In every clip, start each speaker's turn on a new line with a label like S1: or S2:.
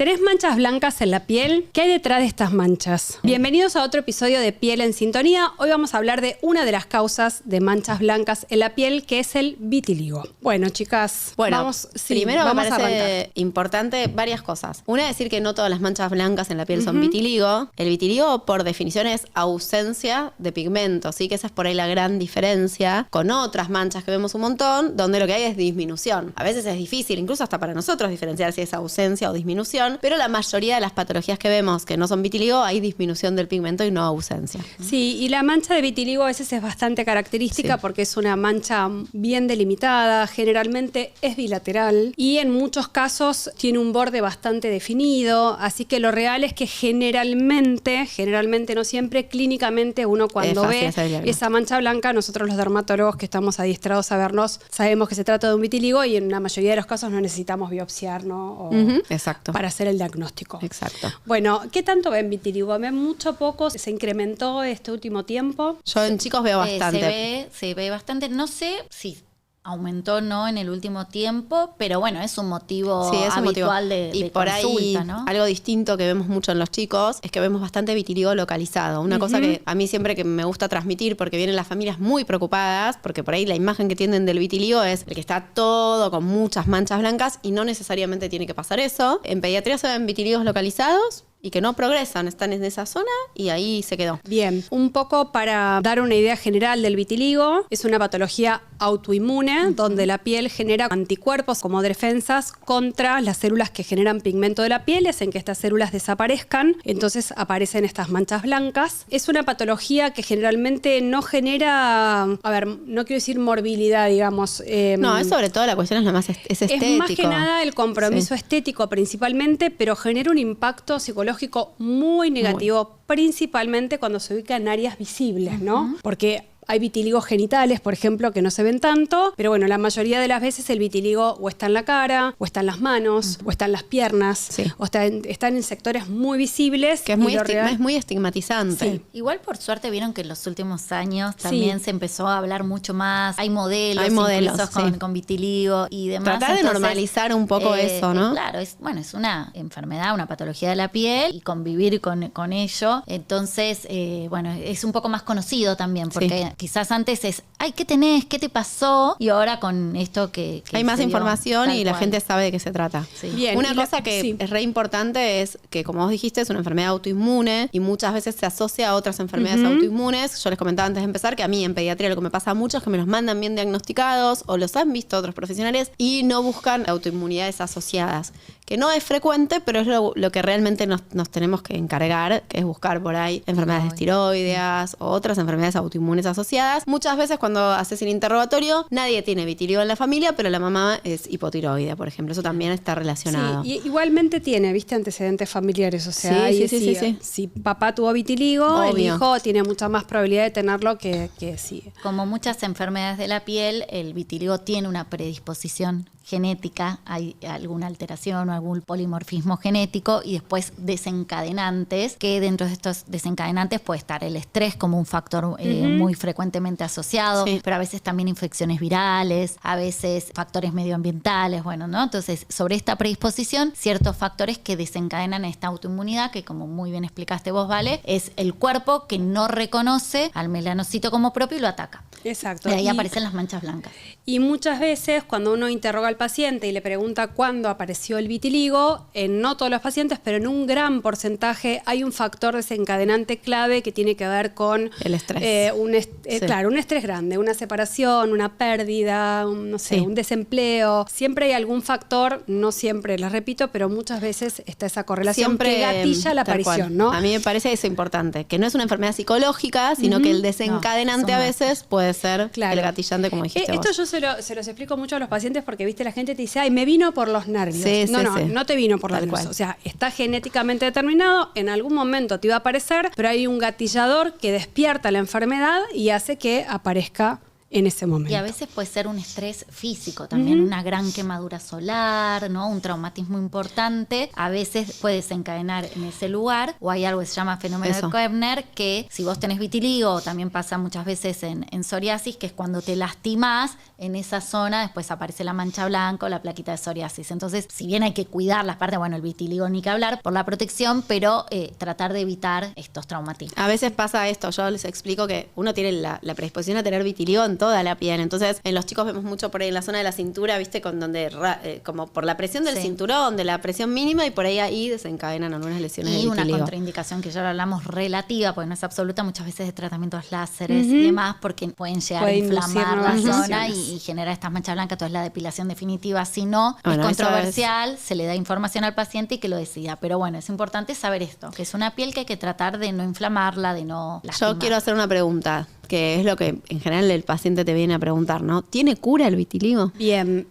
S1: ¿Tenés manchas blancas en la piel? ¿Qué hay detrás de estas manchas? Bienvenidos a otro episodio de Piel en Sintonía. Hoy vamos a hablar de una de las causas de manchas blancas en la piel, que es el vitiligo. Bueno, chicas,
S2: primero me parece importante varias cosas. Una es decir que no todas las manchas blancas en la piel son vitiligo. El vitiligo, por definición, es ausencia de pigmento, ¿sí? Que esa es por ahí la gran diferencia con otras manchas que vemos un montón, donde lo que hay es disminución. A veces es difícil, incluso hasta para nosotros, diferenciar si es ausencia o disminución, pero la mayoría de las patologías que vemos que no son vitiligo, hay disminución del pigmento y no ausencia.
S1: Sí, y la mancha de vitiligo a veces es bastante característica porque es una mancha bien delimitada, generalmente es bilateral y en muchos casos tiene un borde bastante definido, así que lo real es que generalmente no siempre, clínicamente uno cuando ve esa mancha blanca, nosotros los dermatólogos que estamos adiestrados a vernos, sabemos que se trata de un vitiligo y en la mayoría de los casos no necesitamos biopsiar, ¿no?
S2: Exacto.
S1: Para hacer el diagnóstico.
S2: Exacto.
S1: Bueno, ¿qué tanto ven vitiligo? ¿Ven mucho, poco? ¿Se incrementó este último tiempo?
S2: Yo en chicos veo bastante.
S3: Se ve bastante. No sé si aumentó no en el último tiempo, pero bueno, es un motivo habitual de
S2: por
S3: consulta,
S2: ahí,
S3: ¿no?
S2: algo distinto que vemos mucho en los chicos es que vemos bastante vitiligo localizado. Una cosa que a mí siempre que me gusta transmitir, porque vienen las familias muy preocupadas, porque por ahí la imagen que tienen del vitiligo es el que está todo con muchas manchas blancas y no necesariamente tiene que pasar eso. En pediatría se ven vitiligos localizados y que no progresan, están en esa zona y ahí se quedó.
S1: Bien, un poco para dar una idea general del vitiligo, es una patología autoinmune donde la piel genera anticuerpos como defensas contra las células que generan pigmento de la piel y hacen que estas células desaparezcan, entonces aparecen estas manchas blancas. Es una patología que generalmente no genera, no quiero decir morbilidad, digamos.
S2: No, es sobre todo la cuestión es estético.
S1: Es más que nada el compromiso estético principalmente, pero genera un impacto psicológico muy negativo, principalmente cuando se ubica en áreas visibles, ¿no? Porque hay vitíligos genitales, por ejemplo, que no se ven tanto, pero bueno, la mayoría de las veces el vitíligo o está en la cara, o está en las manos, o está en las piernas, o están en sectores muy visibles.
S2: Que es muy estigmatizante.
S3: Sí. Igual por suerte vieron que en los últimos años también se empezó a hablar mucho más, hay modelos con vitiligo y demás.
S2: Tratar de normalizar un poco eso, ¿no?
S3: Claro, es una enfermedad, una patología de la piel y convivir con ello. Entonces, es un poco más conocido también, porque quizás antes es, ay, ¿qué tenés? ¿Qué te pasó? Y ahora con esto que
S2: hay más información y la gente sabe de qué se trata.
S3: Sí.
S1: Bien,
S2: una cosa que es re importante es que, como vos dijiste, es una enfermedad autoinmune y muchas veces se asocia a otras enfermedades autoinmunes. Yo les comentaba antes de empezar que a mí en pediatría lo que me pasa mucho es que me los mandan bien diagnosticados o los han visto otros profesionales y no buscan autoinmunidades asociadas. Que no es frecuente, pero es lo que realmente nos tenemos que encargar, que es buscar por ahí enfermedades de tiroides o otras enfermedades autoinmunes asociadas. Muchas veces cuando haces el interrogatorio, nadie tiene vitiligo en la familia, pero la mamá es hipotiroide, por ejemplo. Eso también está relacionado.
S1: Sí, y igualmente tiene, ¿viste? Antecedentes familiares. O sea, si papá tuvo vitiligo, el hijo tiene mucha más probabilidad de tenerlo que sí.
S3: Como muchas enfermedades de la piel, el vitiligo tiene una predisposición genética, hay alguna alteración o algún polimorfismo genético y después desencadenantes, que dentro de estos desencadenantes puede estar el estrés como un factor muy frecuentemente asociado, pero a veces también infecciones virales, a veces factores medioambientales, ¿no? Entonces, sobre esta predisposición, ciertos factores que desencadenan esta autoinmunidad, que como muy bien explicaste vos, Vale, es el cuerpo que no reconoce al melanocito como propio y lo ataca.
S1: Exacto.
S3: Y ahí aparecen las manchas blancas.
S1: Y muchas veces cuando uno interroga al paciente y le pregunta cuándo apareció el vitiligo, en no todos los pacientes, pero en un gran porcentaje hay un factor desencadenante clave que tiene que ver con
S2: el estrés.
S1: Claro, un estrés grande, una separación, una pérdida, un desempleo. Siempre hay algún factor, no siempre, les repito, pero muchas veces está esa correlación que gatilla la aparición, ¿no?
S2: A mí me parece eso importante, que no es una enfermedad psicológica, sino que el desencadenante a veces puede ser el gatillante, como dijiste vos.
S1: Esto yo se los explico mucho a los pacientes porque, viste, la gente te dice, ay, me vino por los nervios. No te vino por los nervios. O sea, está genéticamente determinado, en algún momento te iba a aparecer, pero hay un gatillador que despierta la enfermedad y hace que aparezca en ese momento.
S3: Y a veces puede ser un estrés físico también, una gran quemadura solar, ¿no? Un traumatismo importante, a veces puede desencadenar en ese lugar, o hay algo que se llama fenómeno de Koebner, que si vos tenés vitiligo, también pasa muchas veces en psoriasis, que es cuando te lastimás en esa zona, después aparece la mancha blanca o la plaquita de psoriasis. Entonces, si bien hay que cuidar las partes, bueno, el vitiligo ni que hablar, por la protección, pero tratar de evitar estos traumatismos.
S2: A veces pasa esto, yo les explico que uno tiene la predisposición a tener vitiligo en toda la piel. Entonces, en los chicos vemos mucho por ahí en la zona de la cintura, ¿viste? Con donde como por la presión del cinturón, de la presión mínima, y por ahí desencadenan algunas lesiones de vitiligo.
S3: Y una contraindicación que ya lo hablamos relativa, porque no es absoluta, muchas veces de tratamientos láseres y demás, porque pueden llegar a inflamar la zona y generar estas manchas blancas. Entonces, la depilación definitiva, si no, es controversial, se le da información al paciente y que lo decida. Pero bueno, es importante saber esto, que es una piel que hay que tratar de no inflamarla, de no lastimar.
S2: Yo quiero hacer una pregunta, que es lo que en general el paciente te viene a preguntar, ¿no? ¿Tiene cura el vitiligo?
S1: Bien.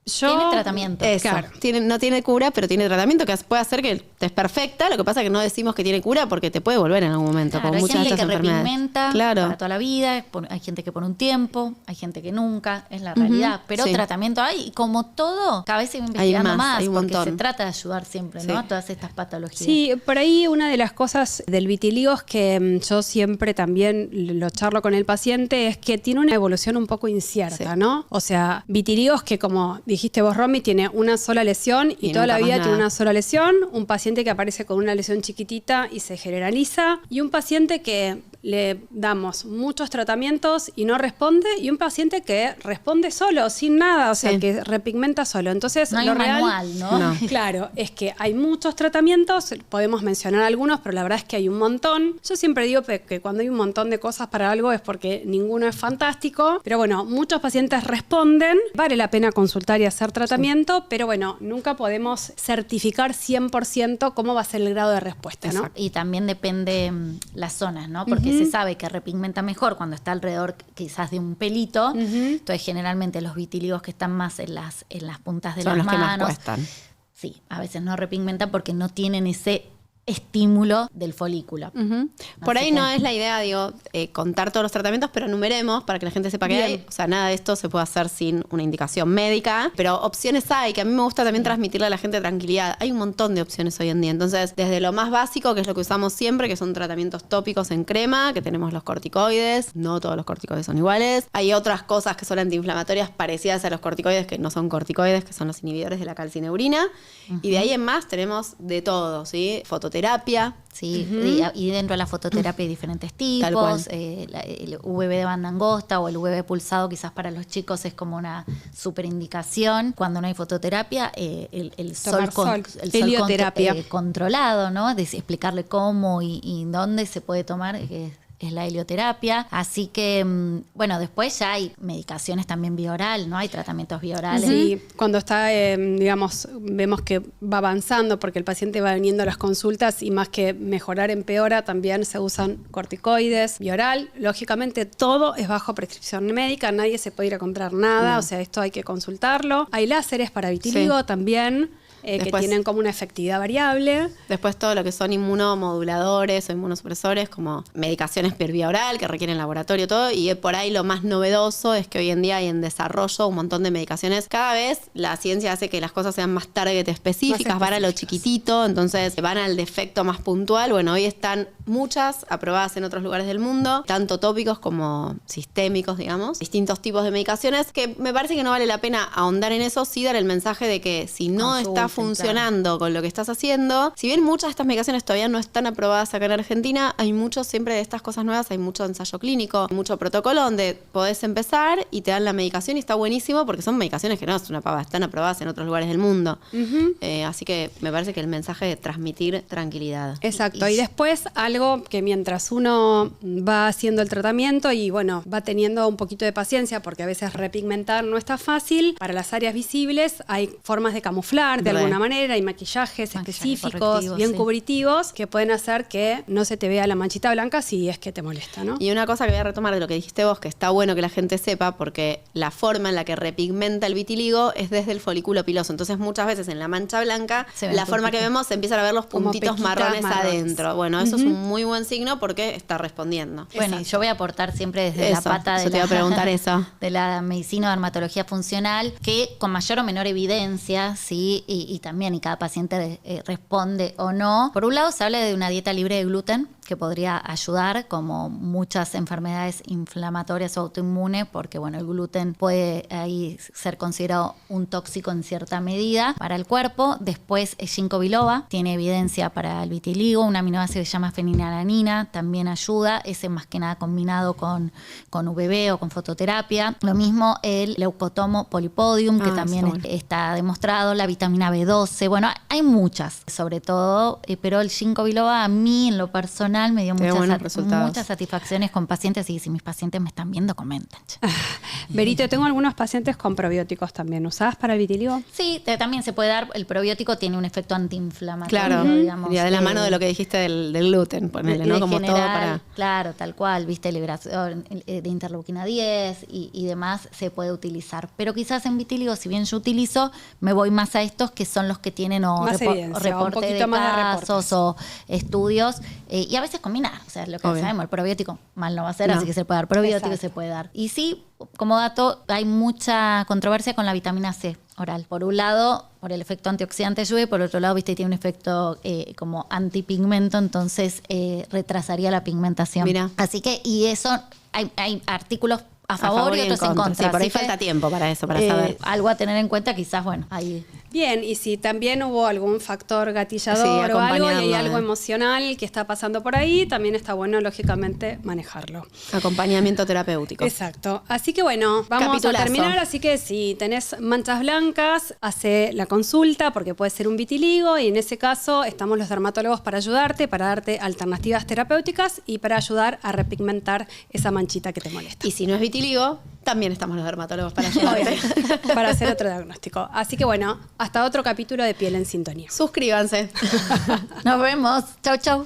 S3: Tiene tratamiento.
S2: Claro. No tiene cura, pero tiene tratamiento que puede hacer que te es perfecta. Lo que pasa es que no decimos que tiene cura porque te puede volver en algún momento.
S3: Claro,
S2: como
S3: hay
S2: muchas
S3: gente
S2: de estas
S3: que
S2: enfermedades.
S3: repigmenta para toda la vida, hay gente que por un tiempo, hay gente que nunca, es la realidad. Pero tratamiento hay, y como todo, cada vez se va investigando más,
S2: un
S3: porque
S2: montón.
S3: se trata de ayudar siempre, ¿no? A todas estas patologías.
S1: Sí, por ahí una de las cosas del vitiligo es que yo siempre también lo charlo con el paciente, es que tiene una evolución un poco incierta, ¿no? O sea, vitiligos que, como dijiste vos, Romy, tiene una sola lesión y toda la vida tiene una sola lesión, un paciente que aparece con una lesión chiquitita y se generaliza, y un paciente que le damos muchos tratamientos y no responde, y un paciente que responde solo, sin nada, o sea, que repigmenta solo. Entonces,
S3: no hay
S1: lo
S3: un
S1: real,
S3: manual, ¿no?
S1: Claro, es que hay muchos tratamientos, podemos mencionar algunos, pero la verdad es que hay un montón. Yo siempre digo que cuando hay un montón de cosas para algo es porque ninguno es fantástico, pero bueno, muchos pacientes responden, vale la pena consultar y hacer tratamiento, pero bueno, nunca podemos certificar 100% cómo va a ser el grado de respuesta, ¿no?
S3: Y también depende las zonas, ¿no? Porque se sabe que repigmenta mejor cuando está alrededor quizás de un pelito. Entonces, generalmente los vitíligos que están más en las puntas de las manos.
S2: Son los que más cuestan.
S3: Sí, a veces no repigmentan porque no tienen ese estímulo del folículo.
S2: Por ahí no es la idea, digo, contar todos los tratamientos, pero enumeremos para que la gente sepa que hay. O sea, nada de esto se puede hacer sin una indicación médica, pero opciones hay, que a mí me gusta también transmitirle a la gente tranquilidad. Hay un montón de opciones hoy en día. Entonces, desde lo más básico, que es lo que usamos siempre, que son tratamientos tópicos en crema, que tenemos los corticoides. No todos los corticoides son iguales. Hay otras cosas que son antiinflamatorias parecidas a los corticoides, que no son corticoides, que son los inhibidores de la calcineurina. Y de ahí en más tenemos de todo, ¿sí? Fototerapia.
S3: Sí, y dentro de la fototerapia hay diferentes tipos, el UVB de banda angosta o el UVB pulsado quizás para los chicos es como una superindicación. Cuando no hay fototerapia, el sol controlado, ¿no? De explicarle cómo y dónde se puede tomar, es la helioterapia. Así que, bueno, después ya hay medicaciones también vía oral, ¿no? Hay tratamientos vía orales.
S1: Sí, cuando está, digamos, vemos que va avanzando porque el paciente va viniendo a las consultas y más que mejorar empeora, también se usan corticoides vía oral. Lógicamente todo es bajo prescripción médica, nadie se puede ir a comprar nada, o sea, esto hay que consultarlo. Hay láseres para vitiligo también. Que tienen como una efectividad variable.
S2: Después todo lo que son inmunomoduladores o inmunosupresores, como medicaciones por vía oral que requieren laboratorio, todo. Y por ahí lo más novedoso es que hoy en día hay en desarrollo un montón de medicaciones. Cada vez la ciencia hace que las cosas sean más target específicas, van a lo chiquitito, entonces van al defecto más puntual. Bueno, hoy están muchas aprobadas en otros lugares del mundo, tanto tópicos como sistémicos, digamos. Distintos tipos de medicaciones que me parece que no vale la pena ahondar en eso, sí dar el mensaje de que si no está funcionando con lo que estás haciendo, si bien muchas de estas medicaciones todavía no están aprobadas acá en Argentina, hay muchos siempre de estas cosas nuevas, hay mucho ensayo clínico, mucho protocolo donde podés empezar y te dan la medicación y está buenísimo porque son medicaciones que no es una pava, están aprobadas en otros lugares del mundo. Así que me parece que el mensaje es transmitir tranquilidad.
S1: Exacto, y después algo que mientras uno va haciendo el tratamiento y bueno, va teniendo un poquito de paciencia porque a veces repigmentar no está fácil, para las áreas visibles hay formas de camuflar de alguna manera, hay maquillajes específicos, bien cubritivos, que pueden hacer que no se te vea la manchita blanca si es que te molesta, ¿no?
S2: Y una cosa que voy a retomar de lo que dijiste vos, que está bueno que la gente sepa, porque la forma en la que repigmenta el vitiligo es desde el folículo piloso. Entonces muchas veces en la mancha blanca, la forma que vemos se empiezan a ver los puntitos marrones adentro. Bueno, eso es un muy buen signo porque está respondiendo.
S3: Bueno, yo voy a aportar siempre desde la pata de
S2: yo te iba a preguntar eso.
S3: De la medicina o dermatología funcional, que con mayor o menor evidencia, ¿sí? Y también, y cada paciente responde o no. Por un lado, se habla de una dieta libre de gluten, que podría ayudar, como muchas enfermedades inflamatorias o autoinmunes, porque bueno, el gluten puede ahí ser considerado un tóxico en cierta medida para el cuerpo. Después, ginkgo biloba tiene evidencia para el vitiligo, un aminoácido que se llama fenilalanina, también ayuda, ese más que nada combinado con UVB o con fototerapia. Lo mismo el leucotomo polypodium, que también está demostrado, la vitamina B12, bueno, hay muchas, sobre todo, pero el ginkgo biloba a mí en lo personal me dio muchas satisfacciones con pacientes, y si mis pacientes me están viendo, comenten.
S1: Berito, tengo algunos pacientes con probióticos también. ¿Usás para el vitiligo?
S3: Sí, también se puede dar. El probiótico tiene un efecto antiinflamatorio,
S2: claro,
S3: digamos.
S2: Y de la mano de lo que dijiste del gluten, ponele, ¿no? Como
S3: general,
S2: todo para...
S3: Claro, tal cual, viste, liberación de interleuquina 10 y demás se puede utilizar. Pero quizás en vitiligo, si bien yo utilizo, me voy más a estos que son los que tienen reporte de casos o estudios. Y a veces combinar, o sea, lo que sabemos, el probiótico mal no va a ser, así que se puede dar probiótico y se puede dar. Y sí, como dato, hay mucha controversia con la vitamina C oral. Por un lado, por el efecto antioxidante llueve, por otro lado, viste, tiene un efecto como antipigmento, entonces retrasaría la pigmentación.
S2: Mira.
S3: Así que, y eso, hay artículos a favor y otros en contra.
S2: Sí, por ahí falta tiempo para eso, para saber.
S3: Algo a tener en cuenta, quizás, bueno, ahí...
S1: Bien, y si también hubo algún factor gatillador o algo y hay algo emocional que está pasando por ahí, también está bueno, lógicamente, manejarlo.
S2: Acompañamiento terapéutico.
S1: Exacto. Así que bueno, vamos a terminar. Así que si tenés manchas blancas, hace la consulta porque puede ser un vitiligo, y en ese caso estamos los dermatólogos para ayudarte, para darte alternativas terapéuticas y para ayudar a repigmentar esa manchita que te molesta.
S2: Y si no es vitiligo, también estamos los dermatólogos para ayudarte.
S1: Para hacer otro diagnóstico. Así que bueno, hasta otro capítulo de Piel en Sintonía.
S2: Suscríbanse.
S3: Nos vemos. Chau, chau.